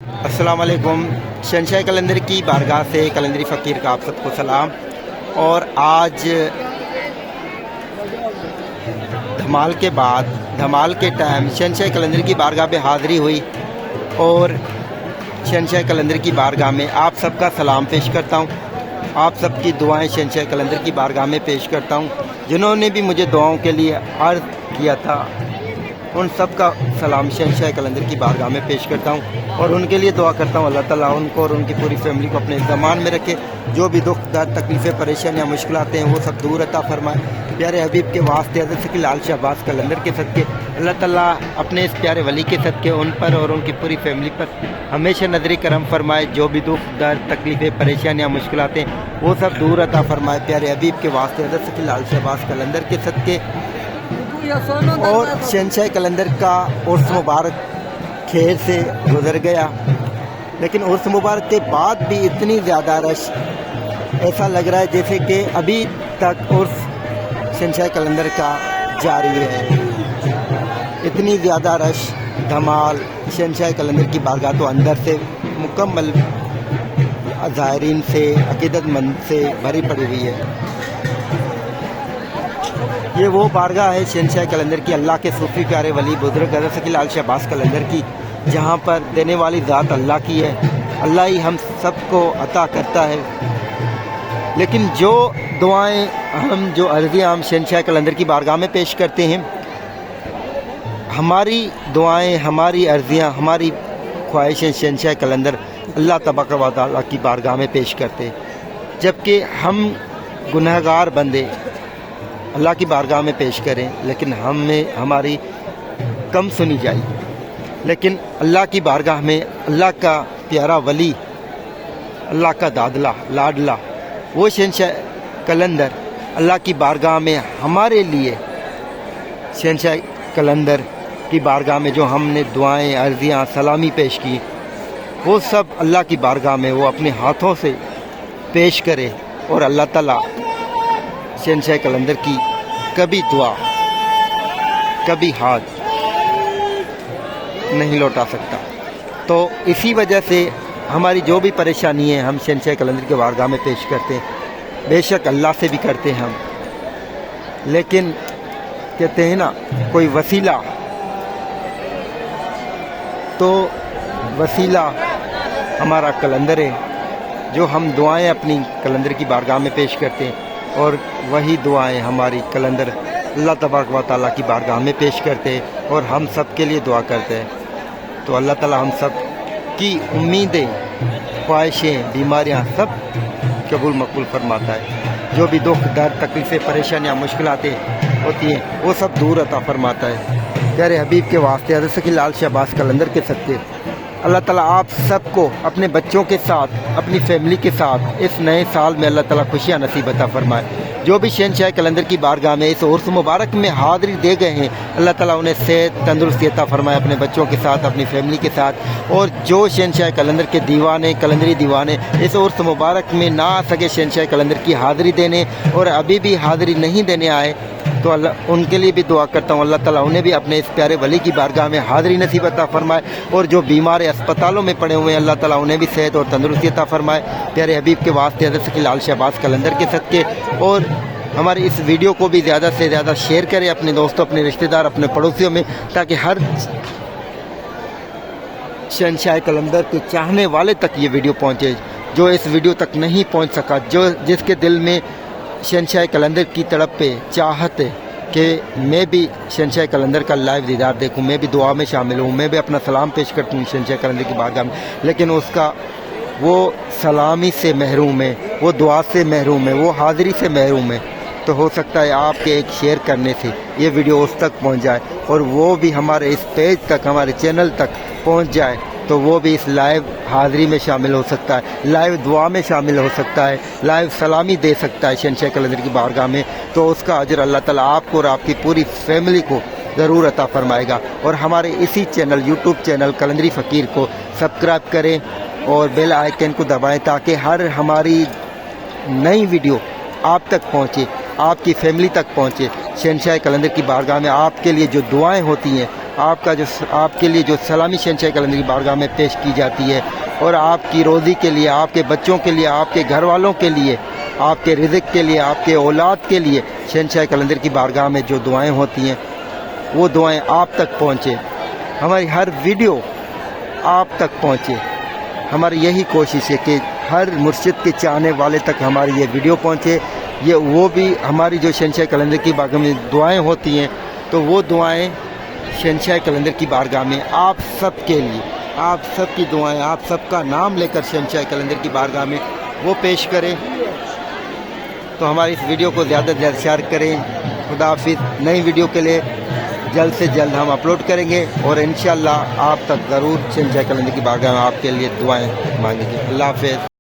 अस्सलाम वालेकुम। शहंशाह कलंदर की बारगाह से कलंदरी फ़कीर का आप सबको सलाम। और आज धमाल के बाद धमाल के टाइम शहंशाह कलंदर की बारगाह पे हाज़िरी हुई और शहंशाह कलंदर की बारगाह में आप सबका सलाम पेश करता हूँ। आप सबकी दुआएं शहंशाह कलंदर की बारगाह में पेश करता हूँ। जिन्होंने भी मुझे दुआओं के लिए अर्ज़ किया था उन सब का सलाम शहंशाह कलंदर की बारगाह में पेश करता हूँ और उनके लिए दुआ करता हूँ अल्लाह ताला उनको और उनकी पूरी फैमिली को अपने ज़मान में रखे। जो भी दुख दर्द तकलीफ़ें परेशानियाँ मुश्किलातें हैं वो सब दूर अता फरमाए। प्यारे हबीब के वास्ते हज़रत शकील लाल शहबाज कलंदर के सदके अल्लाह ताला अपने इस प्यारे वली के सदके उन पर और उनकी पूरी फैमिली पर हमेशा नज़र करम फरमाए। जो भी दुख दर्द तकलीफ़ें परेशानियाँ मुश्किलातें वो सब दूर अता फरमाए। प्यारे हबीब के वास्ते हज़रत शकील लाल शहबाज कलंदर के सदके। और शहंशाह कलंदर का उर्स मुबारक खैर से गुजर गया, लेकिन उर्स मुबारक के बाद भी इतनी ज़्यादा रश, ऐसा लग रहा है जैसे कि अभी तक उर्स शहंशाह कलंदर का जारी है। इतनी ज़्यादा रश धमाल शहंशाह कलंदर की बारगाह तो अंदर से मुकम्मल ज़ायरीन से अक़ीदतमंद से भरी पड़ी हुई है। ये वो बारगाह है शहंशाह कलंदर की, अल्लाह के सूफी प्यारे वली बुज़ुर्ग हज़रत शकील लाल शहबाज कलंदर की, जहाँ पर देने वाली ज़ात अल्लाह की है। अल्लाह ही हम सबको अता करता है। लेकिन जो दुआएं हम जो अर्ज़ियाँ हम शहंशाह कलंदर की बारगाह में पेश करते हैं, हमारी दुआएं हमारी अर्ज़ियाँ हमारी ख्वाहिशें शहंशाह कलंदर अल्लाह तबारक व तआला की बारगाह में पेश करते, जबकि हम गुनहगार बंदे अल्लाह की बारगाह में पेश करें लेकिन हमें हमारी कम सुनी जाए। लेकिन अल्लाह की बारगाह में अल्लाह का प्यारा वली, अल्लाह का दादला लाडला वो शहंशाह कलंदर अल्लाह की बारगाह में हमारे लिए शहंशाह कलंदर की बारगाह में जो हमने दुआएं अर्ज़ियाँ सलामी पेश की, वो सब अल्लाह की बारगाह में वो अपने हाथों से पेश करे और अल्लाह ताला शहंशाह कलंदर की कभी दुआ कभी हाथ नहीं लौटा सकता। तो इसी वजह से हमारी जो भी परेशानी है हम शहंशाह कलंदर के बारगाह में पेश करते हैं। बेशक अल्लाह से भी करते हैं हम, लेकिन कहते हैं ना कोई वसीला, तो वसीला हमारा कलंदर है जो हम दुआएं अपनी कलंदर की बारगाह में पेश करते हैं और वही दुआएं हमारी कलंदर अल्लाह तबारक व तआला की बारगाह में पेश करते हैं और हम सब के लिए दुआ करते हैं। तो अल्लाह ताला हम सब की उम्मीदें ख्वाहिशें बीमारियां सब कबूल मकबूल फरमाता है। जो भी दुख दर्द तकलीफ़ें परेशानियां मुश्किलातें होती हैं वो सब दूर अता फरमाता है। प्यारे हबीब के वास्ते हज़रत शकील लाल शहबाज कलंदर के सदके अल्लाह ताला आप सबको अपने बच्चों के साथ अपनी फैमिली के साथ इस नए साल में अल्लाह ताला खुशियाँ नसीब अता फरमाए। जो भी शहंशाह कलंदर की बारगाह में इस उर्स मुबारक में हाज़िरी दे गए हैं, अल्लाह ताला उन्हें सेहत तंदुरुस्ती अता फरमाए अपने बच्चों के साथ अपनी फैमिली के साथ। और जो शहंशाह कलंदर के दीवाने कलंदरी दीवाने इस उर्स मुबारक में ना आ सके शहंशाह कलंदर की हाज़िरी देने और अभी भी हाज़िरी नहीं देने आए, तो अल्लाह उनके लिए भी दुआ करता हूँ अल्लाह ताला उन्हें भी अपने इस प्यारे वली की बारगाह में हाज़िरी नसीब अता फरमाए। और जो बीमार अस्पतालों में पड़े हुए हैं अल्लाह ताला उन्हें भी सेहत और तंदुरुस्ती अता फरमाए। प्यारे हबीब के वास्ते हज़रत शकील लाल शहबाज कलंदर के सदके। और हमारे इस वीडियो को भी ज़्यादा से ज़्यादा शेयर करें अपने दोस्तों अपने रिश्तेदार अपने पड़ोसियों में, ताकि हर शहंशाह कलंदर के चाहने वाले तक ये वीडियो पहुँचे, जो इस वीडियो तक नहीं पहुँच सका, जो जिसके दिल में शहंशाह कलंदर की तड़प पे चाहत है कि मैं भी शहंशाह कलंदर का लाइव दीदार देखूं, मैं भी दुआ में शामिल हूं, मैं भी अपना सलाम पेश करता हूं शहंशाह कलंदर की बारगाह में, लेकिन उसका वो सलामी से महरूम है, वो दुआ से महरूम है, वो हाज़िरी से महरूम है। तो हो सकता है आपके एक शेयर करने से ये वीडियो उस तक पहुंच जाए और वो भी हमारे इस पेज तक हमारे चैनल तक पहुंच जाए, तो वो भी इस लाइव हाज़िरी में शामिल हो सकता है, लाइव दुआ में शामिल हो सकता है, लाइव सलामी दे सकता है शहंशाह कलंदर की बारगाह में। तो उसका अजर अल्लाह ताला आपको और आपकी पूरी फैमिली को ज़रूर अता फरमाएगा। और हमारे इसी चैनल यूट्यूब चैनल कलंदरी फ़कीर को सब्सक्राइब करें और बेल आइकन को दबाएं, ताकि हर हमारी नई वीडियो आप तक पहुँचे, आपकी फैमिली तक पहुँचे। शहंशाह कलंदर की बारगाह में आपके लिए जो दुआएं होती हैं آپ کے لیے جو سلامی شہنشاہ قلندر کی بارگاہ میں پیش کی جاتی ہے، اور آپ کی روزی کے لیے، آپ کے بچوں کے لیے، آپ کے گھر والوں کے لیے، آپ کے رزق کے لیے، آپ کے اولاد کے لیے شہنشاہ قلندر کی بارگاہ میں جو دعائیں ہوتی ہیں وہ دعائیں آپ تک پہنچے، ہماری ہر ویڈیو آپ تک پہنچے۔ ہماری یہی کوشش ہے کہ ہر مرشد کے چاہنے والے تک ہماری یہ ویڈیو پہنچے، وہ بھی ہماری جو شہنشاہ قلندر کی بارگاہ میں دعائیں ہوتی ہیں، تو وہ دعائیں شہنشاہ قلندر کی بارگاہ میں آپ سب کے لیے، آپ سب کی دعائیں، آپ سب کا نام لے کر شہنشاہ قلندر کی بارگاہ میں وہ پیش کریں۔ تو ہماری اس ویڈیو کو زیادہ سے زیادہ شیئر کریں۔ خدا حافظ۔ نئی ویڈیو کے لیے جلد سے جلد ہم اپلوڈ کریں گے، اور انشاءاللہ آپ تک ضرور شہنشاہ قلندر کی بارگاہ میں آپ کے لیے دعائیں مانگیں گے۔ اللہ حافظ۔